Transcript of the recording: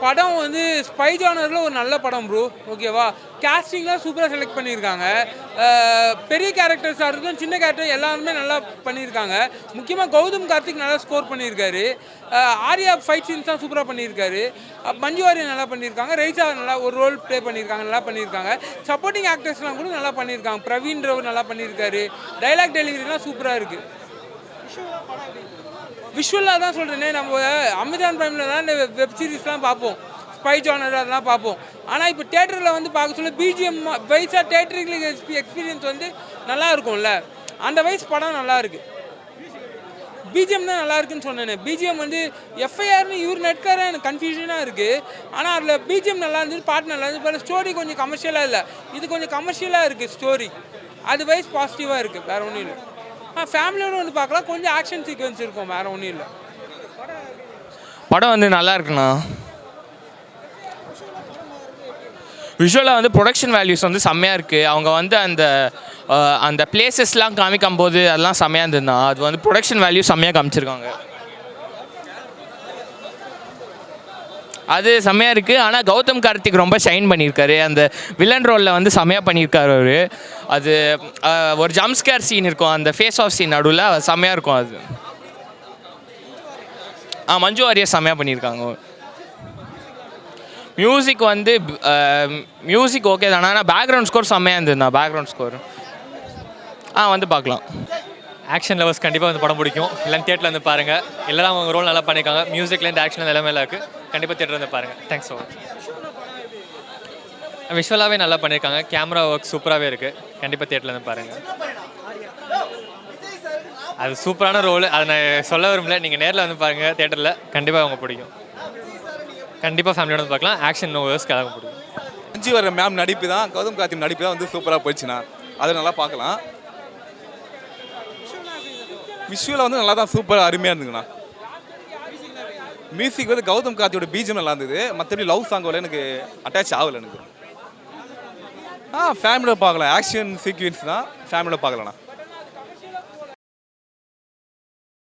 படம் வந்து ஸ்பை ஜானரில் ஒரு நல்ல படம் ப்ரோ, ஓகேவா? கேஸ்டிங்லாம் சூப்பராக செலக்ட் பண்ணியிருக்காங்க. பெரிய கேரக்டர்ஸாக இருக்கட்டும், சின்ன கேரக்டர் எல்லாருமே நல்லா பண்ணியிருக்காங்க. முக்கியமாக கௌதம் கார்த்திக் நல்லா ஸ்கோர் பண்ணியிருக்காரு. ஆர்யா ஃபைட் சீன்ஸ்லாம் சூப்பராக பண்ணியிருக்காரு. மஞ்சு வாரியர் நல்லா பண்ணியிருக்காங்க. ரைசா நல்லா ஒரு ரோல் ப்ளே பண்ணியிருக்காங்க, நல்லா பண்ணியிருக்காங்க. சப்போர்ட்டிங் ஆக்டர்ஸ்லாம் கூட நல்லா பண்ணியிருக்காங்க. பிரவீன்றவர் நல்லா பண்ணியிருக்காரு. டைலாக் டெலிவரிலாம் சூப்பராக இருக்குது. விஷுவலாக தான் சொல்கிறேனே, நம்ம அமேசான் ப்ரைமில் தான் இந்த வெப் சீரிஸ்லாம் பார்ப்போம், ஸ்பை ஜானர் அதெல்லாம் பார்ப்போம். ஆனால் இப்போ தேட்டரில் வந்து பார்க்க சொல்ல பிஜிஎம் வைஸாக தேட்டரில் எக்ஸ்பீரியன்ஸ் வந்து நல்லா இருக்கும்ல, அந்த வயசு படம் நல்லா இருக்குது. பிஜிஎம் தான் நல்லா இருக்குன்னு சொன்னேன். பிஜிஎம் வந்து எஃப்ஐஆர்னு இவர் நெட்கார எனக்கு கன்ஃபியூஷனாக இருக்குது. ஆனால் அதில் பிஜிஎம் நல்லா இருந்தது, பாட்டு நல்லா இருந்தது. பட் ஸ்டோரி கொஞ்சம் கமர்ஷியலாக இல்லை, இது கொஞ்சம் கமர்ஷியலாக இருக்குது ஸ்டோரி. அது வைஸ் பாசிட்டிவாக இருக்குது, வேறு ஒன்றும் இல்லை. ஃபேமிலியோடு வந்து பார்க்கலாம், கொஞ்சம் ஆக்ஷன் சீக்வன்ஸ் இருக்கும், வேறு ஒன்றும் இல்லை. படம் வந்து நல்லா இருக்குண்ணா. விஷுவலாக வந்து ப்ரொடக்ஷன் வேல்யூஸ் வந்து செம்மையாக இருக்குது. அவங்க வந்து அந்த பிளேசஸ்லாம் காமிக்கும் போது அதெல்லாம் செம்மையாக இருந்ததுண்ணா. அது வந்து ப்ரொடக்ஷன் வேல்யூ செம்மையாக காமிச்சிருக்காங்க, அது செம்மையாக இருக்குது. ஆனால் கௌதம் கார்த்திக் ரொம்ப ஷைன் பண்ணியிருக்காரு. அந்த வில்லன் ரோலில் வந்து செம்மையாக பண்ணியிருக்காரு அவர். அது ஒரு ஜம்ப்ஸ்கேர் சீன் இருக்கும், அந்த ஃபேஸ் ஆஃப் சீன் நடுவில் செம்மையாக இருக்கும் அது. மஞ்சு வாரியர் செம்மையாக பண்ணியிருக்காங்க. மியூசிக் வந்து மியூசிக் ஓகே தானே, ஆனால் பேக்ரவுண்ட் ஸ்கோர் செம்மையாக இருந்ததுண்ணா. பேக்ரவுண்ட் ஸ்கோர் வந்து பார்க்கலாம். ஆக்ஷன் லவர்ஸ் கண்டிப்பாக வந்து படம் பிடிக்கும். எல்லாம் தியேட்டரில் வந்து பாருங்கள். எல்லாம் அவங்க ரோல் நல்லா பண்ணியிருக்காங்க. மியூசிக்லேருந்து ஆக்ஷன் எல்லாமே இருக்குது. கண்டிப்பாக தியேட்டர் வந்து பாருங்கள். Thanks so much. விஷுவலாகவே நல்லா பண்ணியிருக்காங்க. கேமரா ஒர்க் சூப்பராகவே இருக்குது. கண்டிப்பாக தியேட்டரில் வந்து பாருங்கள். அது சூப்பரான ரோல், அதை நான் சொல்ல விரும்பல. நீங்கள் நேரில் வந்து பாருங்கள் தியேட்டரில், கண்டிப்பாக அவங்க பிடிக்கும். கண்டிப்பாக ஃபேமிலியோட வந்து பார்க்கலாம். ஆக்ஷன் நோவர்ஸ்க்கு அழகாக பிடிக்கும். மஞ்சு வர மேம் நடிப்பு தான், கௌதம் கார்த்திக் நடிப்பு தான் வந்து சூப்பராக போயிடுச்சுண்ணா. அதை நல்லா பார்க்கலாம். விஷுவலாக வந்து நல்லா தான் சூப்பராக அருமையாக இருந்துங்கண்ணா. மியூசிக் வந்து கௌதம் கார்த்தியோட பீஜம் நல்லா இருந்தது. மற்றபடி லவ் சாங்கோட எனக்கு அட்டாச் ஆகலை எனக்கு. ஃபேமிலியோட பார்க்கலாம். ஆக்ஷன் சீக்வன்ஸ் தான் ஃபேமிலியோட பார்க்கலாண்ணா.